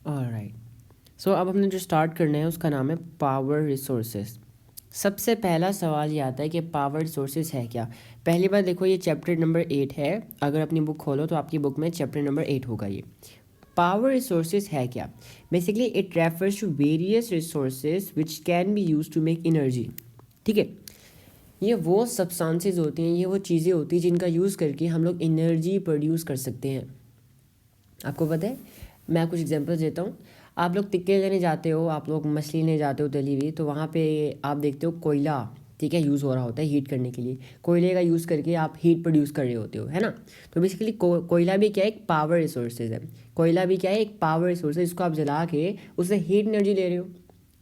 Alright, सो अब हमने जो स्टार्ट करना है उसका नाम है पावर रिसोर्सेज। सबसे पहला सवाल ये आता है कि पावर रिसोर्सेज है क्या। पहली बार देखो, ये चैप्टर नंबर 8 है। अगर अपनी बुक खोलो तो आपकी बुक में चैप्टर नंबर 8 होगा। ये पावर रिसोर्सेज है क्या। Basically it refers to various resources which can be use to make energy. ठीक है, ये वो सब्सटेंसेस होती हैं, ये वो चीज़ें होती हैं जिनका यूज़ करके हम लोग एनर्जी प्रोड्यूस कर सकते हैं। आपको पता है, मैं कुछ एग्जांपल्स देता हूँ। आप लोग टिक्के लेने जाते हो, आप लोग मछली लेने जाते हो तली हुई, तो वहाँ पे आप देखते हो कोयला, ठीक है, यूज़ हो रहा होता है हीट करने के लिए। कोयले का यूज़ करके आप हीट प्रोड्यूस कर रहे होते हो, है ना। तो बेसिकली कोयला भी क्या है, एक पावर रिसोर्सेज है। कोयला भी क्या है, एक पावर रिसोर्स है, जिसको आप जला के उससे हीट एनर्जी ले रहे हो,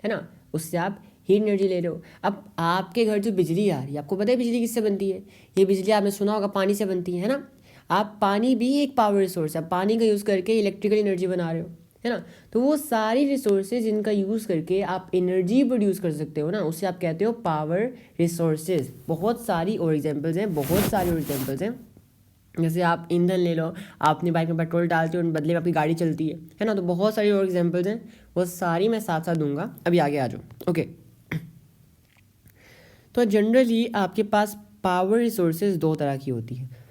है ना। उससे आप हीट एनर्जी ले रहे हो। अब आपके घर जो बिजली आ रही है, आपको पता है बिजली किससे बनती है। ये बिजली आपने सुना होगा पानी से बनती है ना। आप पानी भी एक पावर रिसोर्स है, पानी का यूज़ करके इलेक्ट्रिकल एनर्जी बना रहे हो, है ना। तो वो सारी रिसोर्सेज जिनका यूज़ करके आप एनर्जी प्रोड्यूस कर सकते हो ना, उससे आप कहते हो पावर रिसोर्सेज। बहुत सारी और एग्जांपल्स हैं, बहुत सारी और एग्जांपल्स हैं। जैसे आप ईंधन ले लो, आप अपनी बाइक में पेट्रोल डालते हो, उन बदले में आपकी गाड़ी चलती है ना। तो बहुत सारी और एग्जांपल्स हैं, वो सारी मैं साथ साथ दूंगा। अभी आगे आ जाओ। ओके, तो जनरली आपके पास पावर रिसोर्सेज दो तरह की होती है।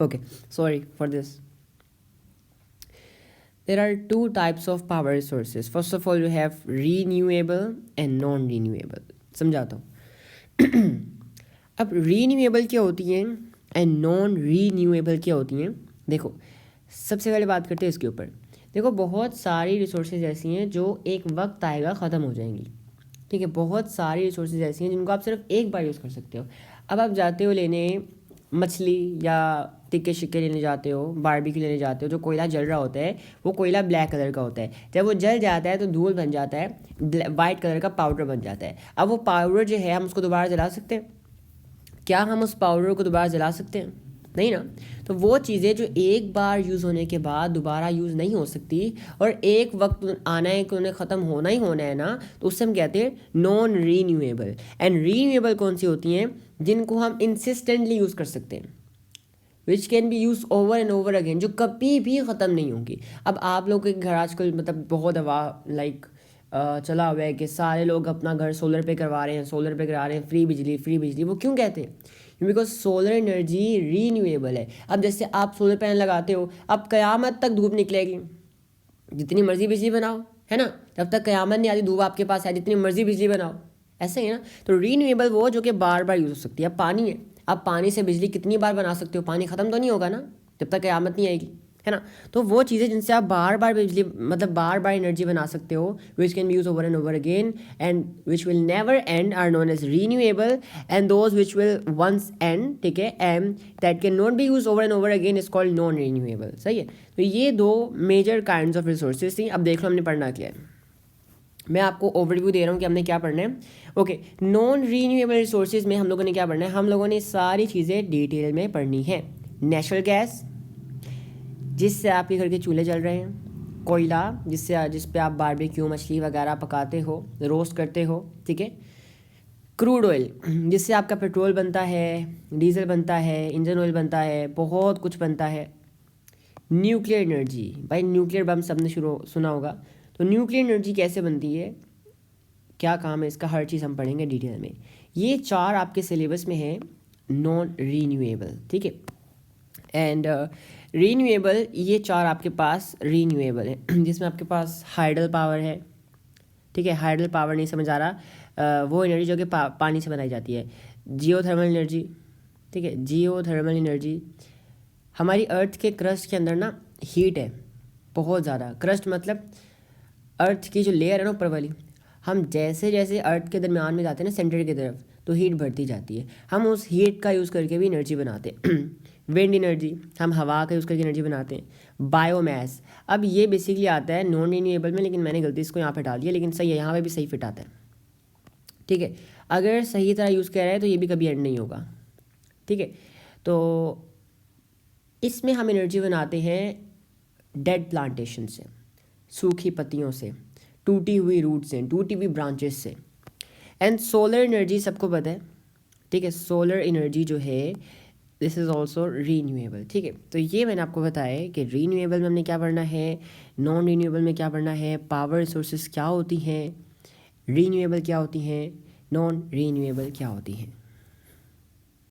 Okay, sorry for this. There are two types of power resources. First of all, you have renewable and non-renewable. समझाता हूँ। अब रीन्यूएबल क्या होती हैं एंड नॉन रीन्यूएबल क्या होती हैं। देखो, सबसे पहले बात करते हैं इसके ऊपर। देखो, बहुत सारी रिसोर्सेज ऐसी हैं जो एक वक्त आएगा ख़त्म हो जाएंगी। ठीक है, बहुत सारी रिसोर्सेज ऐसी हैं जिनको आप सिर्फ एक बार यूज़ कर सकते हो। अब आप जाते हो लेने मछली या टिक्के शिक्के लेने जाते हो, बारबेक्यू लेने जाते हो, जो कोयला जल रहा होता है वो कोयला ब्लैक कलर का होता है। जब वो जल जाता है तो धूल बन जाता है, वाइट कलर का पाउडर बन जाता है। अब वो पाउडर जो है हम उसको दोबारा जला सकते हैं क्या? हम उस पाउडर को दोबारा जला सकते हैं? नहीं ना। तो वो चीज़ें जो एक बार यूज़ होने के बाद दोबारा यूज़ नहीं हो सकती और एक वक्त आना है कि उन्हें ख़त्म होना ही होना है ना, तो उससे हम कहते हैं नॉन रीन्यूएबल। एंड रीन्यूएबल कौन सी होती हैं? जिनको हम इंसिस्टेंटली यूज़ कर सकते हैं, विच can be use over and over again, जो कभी भी ख़त्म नहीं होंगी। अब आप लोग के घर आजकल मतलब बहुत हवा चला हुआ है कि सारे लोग अपना घर सोलर पे करवा रहे हैं, सोलर पे करा रहे हैं, फ्री बिजली फ्री बिजली। वो क्यों कहते हैं? बिकॉज सोलर एनर्जी रीन्यूएबल है। अब जैसे आप सोलर पैनल लगाते हो, अब क़यामत तक धूप निकलेगी, जितनी मर्जी बिजली बनाओ, है ना। जब तक क़यामत नहीं आती धूप आपके पास है, जितनी मर्जी बिजली बनाओ, ऐसे ही है ना। तो रीन्यूएबल वो जो कि बार बार यूज़ हो सकती है। अब पानी है, आप पानी से बिजली कितनी बार बना सकते हो? पानी ख़त्म तो नहीं होगा ना जब तक क़यामत नहीं आएगी, है ना। तो वो चीज़ें जिनसे आप बार बार बिजली मतलब बार बार एनर्जी बना सकते हो, which can be use over and over again and which will never end, are known as renewable. And those which will once end, ठीक है, and that can not be use over and over again is called non renewable. सही है। तो ये दो major kinds of resources थी। अब देख लो हमने पढ़ना क्या है। मैं आपको ओवरव्यू दे रहा हूँ कि हमने क्या पढ़ना है। ओके, नॉन रीन्यूएबल रिसोर्सेज में हम लोगों ने क्या पढ़ना है? हम लोगों ने सारी चीज़ें डिटेल में पढ़नी है। नेचुरल गैस, जिससे आपके घर के चूल्हे जल रहे हैं। कोयला, जिस पे आप बारबेक्यू मछली वगैरह पकाते हो, रोस्ट करते हो, ठीक है। क्रूड ऑयल, जिससे आपका पेट्रोल बनता है, डीजल बनता है, इंजन ऑयल बनता है, बहुत कुछ बनता है। न्यूक्लियर एनर्जी, भाई न्यूक्लियर बम सबने शुरू सुना होगा। तो न्यूक्लियर एनर्जी कैसे बनती है, क्या काम है इसका, हर चीज़ हम पढ़ेंगे डिटेल में। ये चार आपके सिलेबस में है नॉन रीन्यूएबल, ठीक है। एंड रीन्यूएबल, ये चार आपके पास रीन्यूएबल है, जिसमें आपके पास हाइडल पावर है, ठीक है। हाइडल पावर नहीं समझ आ रहा, वो एनर्जी जो कि पानी से बनाई जाती है। जियोथर्मल एनर्जी, ठीक है। जियोथर्मल एनर्जी, हमारी अर्थ के क्रस्ट के अंदर ना हीट है बहुत ज़्यादा। क्रस्ट मतलब अर्थ की जो लेयर है ना ऊपर वाली, हम जैसे जैसे अर्थ के दरमियान में जाते हैं ना, सेंटर की तरफ, तो हीट बढ़ती जाती है। हम उस हीट का यूज़ करके भी एनर्जी बनाते हैं। विंड एनर्जी, हम हवा का यूज़ करके एनर्जी बनाते हैं। बायोमास, अब ये बेसिकली आता है नॉन रीन्यूएबल में, लेकिन मैंने गलती इसको यहाँ पे डाल दिया, लेकिन सही है, यहाँ पे भी सही फिट आता है, ठीक है। अगर सही तरह यूज़ किया जाए तो ये भी कभी एंड नहीं होगा, ठीक है। तो इसमें हम एनर्जी बनाते हैं डेड प्लांटेशन से, सूखी पत्तियों से, टूटी हुई रूट से, टूटी हुई ब्रांचेस से। एंड सोलर एनर्जी सबको पता है, ठीक है। सोलर एनर्जी जो है दिस इज़ ऑल्सो रीन्यूएबल। ठीक है, तो ये मैंने आपको बताया है कि रीन्यूएबल में हमने क्या पढ़ना है, नॉन रीन्यूएबल में क्या पढ़ना है, पावर रिसोर्सेज क्या होती हैं, रीन्यूएबल क्या होती हैं, नॉन रीन्यूएबल क्या होती हैं।